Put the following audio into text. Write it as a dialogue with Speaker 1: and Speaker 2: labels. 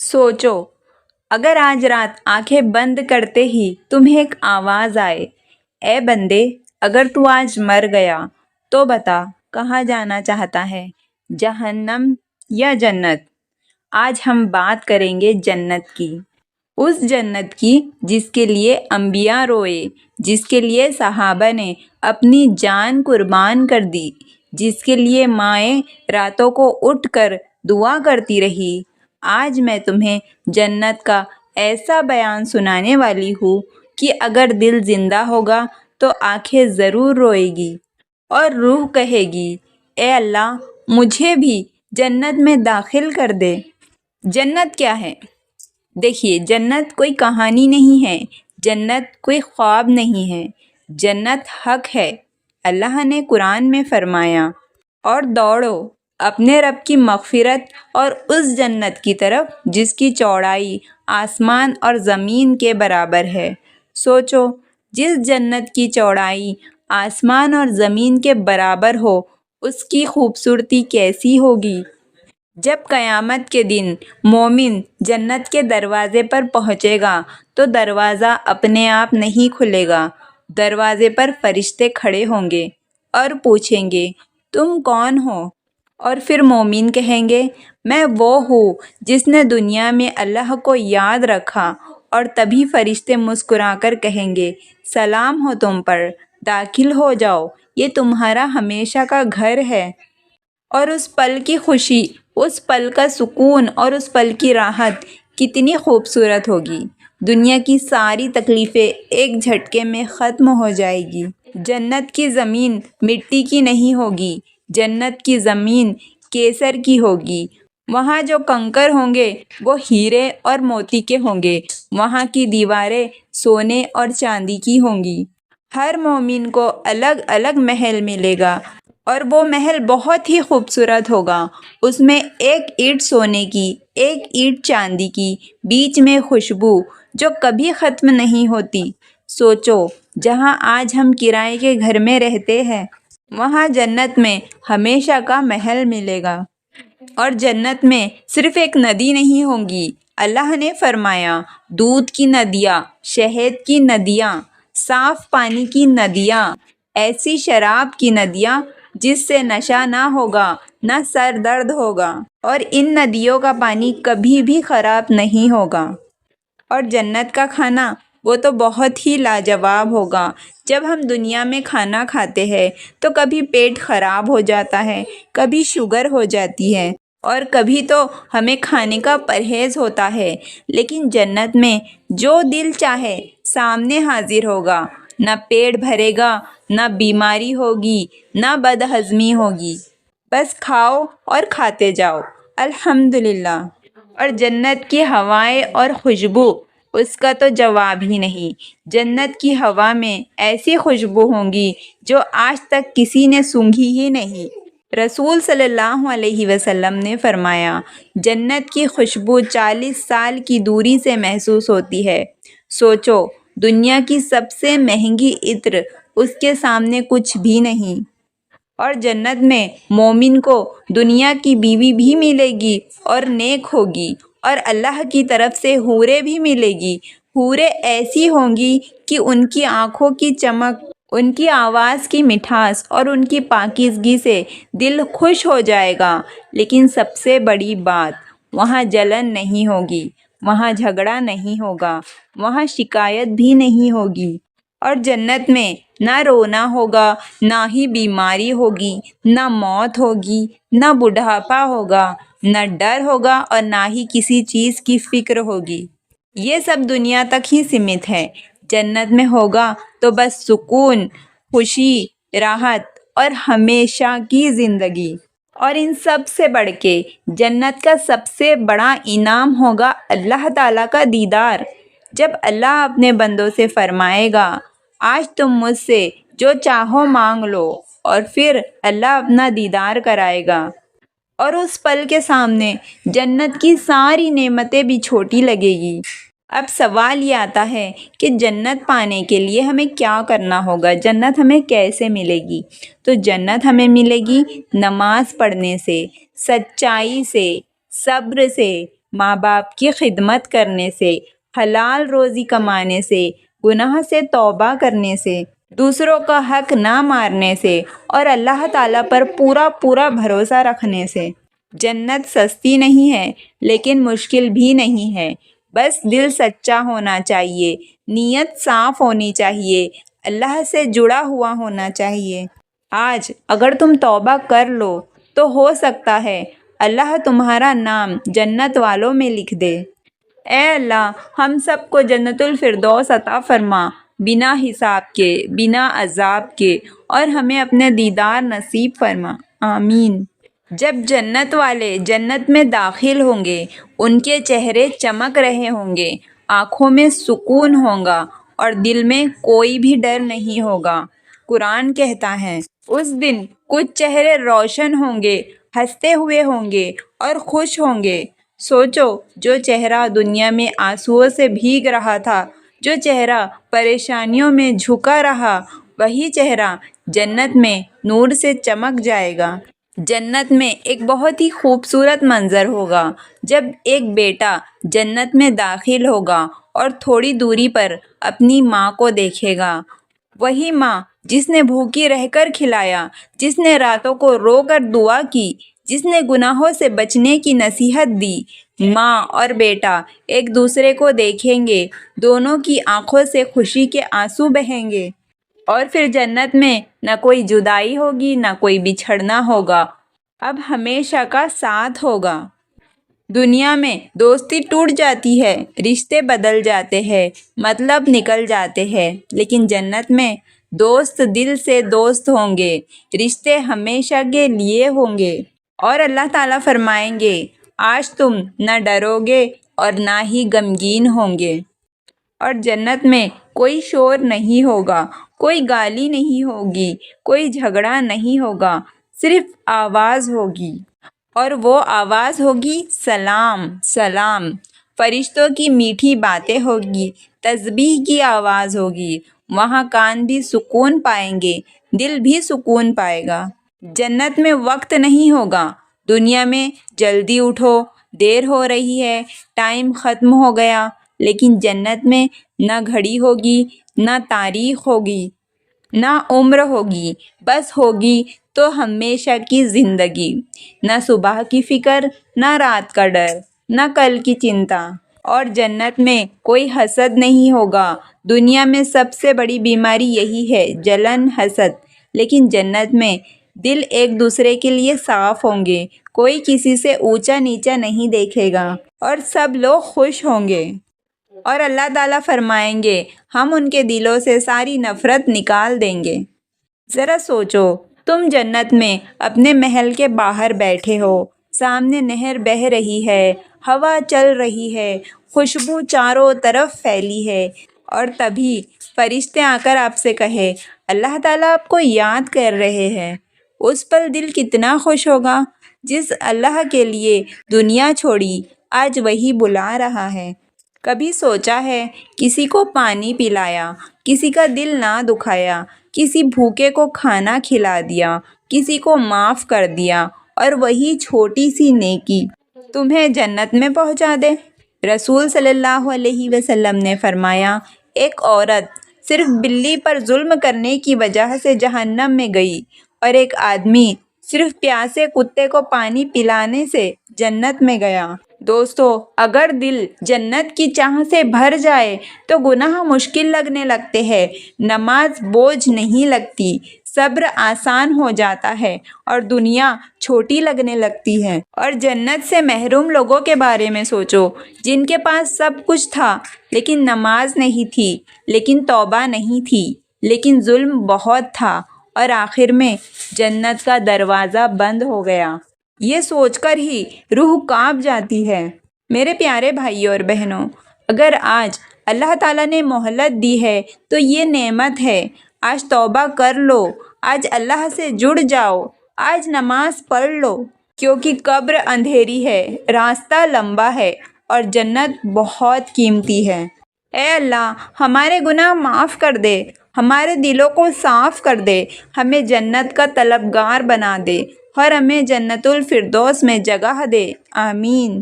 Speaker 1: सोचो, अगर आज रात आंखें बंद करते ही तुम्हें एक आवाज आए, ए बंदे, अगर तू आज मर गया तो बता कहाँ जाना चाहता है, जहन्नम या जन्नत। आज हम बात करेंगे जन्नत की, उस जन्नत की जिसके लिए अंबिया रोए, जिसके लिए सहाबा ने अपनी जान कुर्बान कर दी, जिसके लिए माएँ रातों को उठकर दुआ करती रही। आज मैं तुम्हें जन्नत का ऐसा बयान सुनाने वाली हूँ कि अगर दिल जिंदा होगा तो आंखें ज़रूर रोएगी और रूह कहेगी, ए अल्लाह, मुझे भी जन्नत में दाखिल कर दे। जन्नत क्या है? देखिए, जन्नत कोई कहानी नहीं है, जन्नत कोई ख्वाब नहीं है, जन्नत हक है। अल्लाह ने कुरान में फरमाया, और दौड़ो अपने रब की मग़फ़िरत और उस जन्नत की तरफ जिसकी चौड़ाई आसमान और ज़मीन के बराबर है। सोचो, जिस जन्नत की चौड़ाई आसमान और ज़मीन के बराबर हो, उसकी खूबसूरती कैसी होगी। जब क़यामत के दिन मोमिन जन्नत के दरवाज़े पर पहुँचेगा तो दरवाज़ा अपने आप नहीं खुलेगा। दरवाज़े पर फरिश्ते खड़े होंगे और पूछेंगे, तुम कौन हो? और फिर मोमिन कहेंगे, मैं वो हूँ जिसने दुनिया में अल्लाह को याद रखा। और तभी फरिश्ते मुस्कुराकर कहेंगे, सलाम हो तुम पर, दाखिल हो जाओ, ये तुम्हारा हमेशा का घर है। और उस पल की खुशी, उस पल का सुकून और उस पल की राहत कितनी खूबसूरत होगी। दुनिया की सारी तकलीफ़ें एक झटके में ख़त्म हो जाएगी। जन्नत की ज़मीन मिट्टी की नहीं होगी, जन्नत की ज़मीन केसर की होगी। वहाँ जो कंकर होंगे वो हीरे और मोती के होंगे, वहाँ की दीवारें सोने और चांदी की होंगी। हर मोमिन को अलग अलग महल मिलेगा और वो महल बहुत ही खूबसूरत होगा। उसमें एक ईंट सोने की, एक ईंट चांदी की, बीच में खुशबू जो कभी ख़त्म नहीं होती। सोचो, जहाँ आज हम किराए के घर में रहते हैं, वहाँ जन्नत में हमेशा का महल मिलेगा। और जन्नत में सिर्फ एक नदी नहीं होगी। अल्लाह ने फरमाया, दूध की नदियाँ, शहद की नदियाँ, साफ़ पानी की नदियाँ, ऐसी शराब की नदियाँ जिससे नशा ना होगा, ना सर दर्द होगा, और इन नदियों का पानी कभी भी ख़राब नहीं होगा। और जन्नत का खाना वो तो बहुत ही लाजवाब होगा। जब हम दुनिया में खाना खाते हैं तो कभी पेट ख़राब हो जाता है, कभी शुगर हो जाती है और कभी तो हमें खाने का परहेज़ होता है। लेकिन जन्नत में जो दिल चाहे सामने हाजिर होगा, ना पेट भरेगा, ना बीमारी होगी, ना बदहज़मी होगी। बस खाओ और खाते जाओ, अल्हम्दुलिल्लाह। और जन्नत की हवाएं और खुशबू, उसका तो जवाब ही नहीं। जन्नत की हवा में ऐसी खुशबू होंगी जो आज तक किसी ने सूंघी ही नहीं। रसूल सल्लल्लाहु अलैहि वसल्लम ने फरमाया, जन्नत की खुशबू 40 साल की दूरी से महसूस होती है। सोचो, दुनिया की सबसे महंगी इत्र उसके सामने कुछ भी नहीं। और जन्नत में मोमिन को दुनिया की बीवी भी मिलेगी और नेक होगी, और अल्लाह की तरफ से हूरें भी मिलेगी। हूरें ऐसी होंगी कि उनकी आँखों की चमक, उनकी आवाज़ की मिठास और उनकी पाकीज़गी से दिल खुश हो जाएगा। लेकिन सबसे बड़ी बात, वहाँ जलन नहीं होगी, वहाँ झगड़ा नहीं होगा, वहाँ शिकायत भी नहीं होगी। और जन्नत में ना रोना होगा, ना ही बीमारी होगी, ना मौत होगी, ना बुढ़ापा होगा, ना डर होगा और ना ही किसी चीज़ की फ़िक्र होगी। ये सब दुनिया तक ही सीमित है। जन्नत में होगा तो बस सुकून, खुशी, राहत और हमेशा की ज़िंदगी। और इन सब से बढ़ के जन्नत का सबसे बड़ा इनाम होगा अल्लाह ताला का दीदार। जब अल्लाह अपने बंदों से फरमाएगा, आज तुम मुझसे जो चाहो मांग लो, और फिर अल्लाह अपना दीदार कराएगा। और उस पल के सामने जन्नत की सारी नेमतें भी छोटी लगेगी। अब सवाल ये आता है कि जन्नत पाने के लिए हमें क्या करना होगा, जन्नत हमें कैसे मिलेगी। तो जन्नत हमें मिलेगी नमाज पढ़ने से, सच्चाई से, सब्र से, ماں باپ کی خدمت کرنے سے، حلال روزی کمانے سے، گناہ سے توبہ کرنے سے، دوسروں کا حق نہ مارنے سے اور اللہ تعالیٰ پر پورا بھروسہ رکھنے سے۔ جنت سستی نہیں ہے لیکن مشکل بھی نہیں ہے، بس دل سچا ہونا چاہیے، نیت صاف ہونی چاہیے، اللہ سے جڑا ہوا ہونا چاہیے۔ آج اگر تم توبہ کر لو تو ہو سکتا ہے اللہ تمہارا نام جنت والوں میں لکھ دے۔ اے اللہ، ہم سب کو جنت الفردوس عطا فرما، بنا حساب کے، بنا عذاب کے، اور ہمیں اپنے دیدار نصیب فرما، آمین۔ جب جنت والے جنت میں داخل ہوں گے، ان کے چہرے چمک رہے ہوں گے، آنکھوں میں سکون ہوگا اور دل میں کوئی بھی ڈر نہیں ہوگا۔ قرآن کہتا ہے، اس دن کچھ چہرے روشن ہوں گے، ہنستے ہوئے ہوں گے اور خوش ہوں گے۔ سوچو، جو چہرہ دنیا میں آنسوؤں سے بھیگ رہا تھا، جو چہرہ پریشانیوں میں جھکا رہا، وہی چہرہ جنت میں نور سے چمک جائے گا۔ جنت میں ایک بہت ہی خوبصورت منظر ہوگا جب ایک بیٹا جنت میں داخل ہوگا اور تھوڑی دوری پر اپنی ماں کو دیکھے گا۔ وہی ماں جس نے بھوکی رہ کر کھلایا، جس نے راتوں کو رو کر دعا کی، جس نے گناہوں سے بچنے کی نصیحت دی۔ ماں اور بیٹا ایک دوسرے کو دیکھیں گے، دونوں کی آنکھوں سے خوشی کے آنسو بہیں گے، اور پھر جنت میں نہ کوئی جدائی ہوگی، نہ کوئی بچھڑنا ہوگا، اب ہمیشہ کا ساتھ ہوگا۔ دنیا میں دوستی ٹوٹ جاتی ہے، رشتے بدل جاتے ہیں، مطلب نکل جاتے ہیں، لیکن جنت میں دوست دل سے دوست ہوں گے، رشتے ہمیشہ کے لیے ہوں گے، اور اللہ تعالیٰ فرمائیں گے، آج تم نہ ڈرو گے اور نہ ہی غمگین ہوں گے۔ اور جنت میں کوئی شور نہیں ہوگا، کوئی گالی نہیں ہوگی، کوئی جھگڑا نہیں ہوگا، صرف آواز ہوگی، اور وہ آواز ہوگی سلام سلام۔ فرشتوں کی میٹھی باتیں ہوگی، تسبیح کی آواز ہوگی، وہاں کان بھی سکون پائیں گے، دل بھی سکون پائے گا۔ جنت میں وقت نہیں ہوگا، دنیا میں جلدی اٹھو، دیر ہو رہی ہے، ٹائم ختم ہو گیا، لیکن جنت میں نہ گھڑی ہوگی، نہ تاریخ ہوگی، نہ عمر ہوگی، بس ہوگی تو ہمیشہ کی زندگی۔ نہ صبح کی فکر، نہ رات کا ڈر، نہ کل کی چنتا۔ اور جنت میں کوئی حسد نہیں ہوگا۔ دنیا میں سب سے بڑی بیماری یہی ہے، جلن، حسد، لیکن جنت میں دل ایک دوسرے کے لیے صاف ہوں گے، کوئی کسی سے اونچا نیچا نہیں دیکھے گا، اور سب لوگ خوش ہوں گے۔ اور اللہ تعالیٰ فرمائیں گے، ہم ان کے دلوں سے ساری نفرت نکال دیں گے۔ ذرا سوچو، تم جنت میں اپنے محل کے باہر بیٹھے ہو، سامنے نہر بہہ رہی ہے، ہوا چل رہی ہے، خوشبو چاروں طرف پھیلی ہے، اور تبھی فرشتے آ کر آپ سے کہے، اللہ تعالیٰ آپ کو یاد کر رہے ہیں۔ اس پل دل کتنا خوش ہوگا۔ جس اللہ کے لیے دنیا چھوڑی، آج وہی بلا رہا ہے۔ کبھی سوچا ہے، کسی کو پانی پلایا، کسی کا دل نہ دکھایا، کسی بھوکے کو کھانا کھلا دیا، کسی کو معاف کر دیا، اور وہی چھوٹی سی نیکی تمہیں جنت میں پہنچا دے۔ رسول صلی اللہ علیہ وسلم نے فرمایا، ایک عورت صرف بلی پر ظلم کرنے کی وجہ سے جہنم میں گئی، اور ایک آدمی صرف پیاسے کتے کو پانی پلانے سے جنت میں گیا۔ دوستو، اگر دل جنت کی چاہ سے بھر جائے تو گناہ مشکل لگنے لگتے ہیں، نماز بوجھ نہیں لگتی، صبر آسان ہو جاتا ہے، اور دنیا چھوٹی لگنے لگتی ہے۔ اور جنت سے محروم لوگوں کے بارے میں سوچو، جن کے پاس سب کچھ تھا لیکن نماز نہیں تھی، لیکن توبہ نہیں تھی، لیکن ظلم بہت تھا، اور آخر میں جنت کا دروازہ بند ہو گیا۔ یہ سوچ کر ہی روح کانپ جاتی ہے۔ میرے پیارے بھائیوں اور بہنوں، اگر آج اللہ تعالیٰ نے مہلت دی ہے تو یہ نعمت ہے۔ آج توبہ کر لو، آج اللہ سے جڑ جاؤ، آج نماز پڑھ لو، کیونکہ قبر اندھیری ہے، راستہ لمبا ہے، اور جنت بہت قیمتی ہے۔ اے اللہ، ہمارے گناہ معاف کر دے، ہمارے دلوں کو صاف کر دے، ہمیں جنت کا طلبگار بنا دے، اور ہمیں جنت الفردوس میں جگہ دے، آمین۔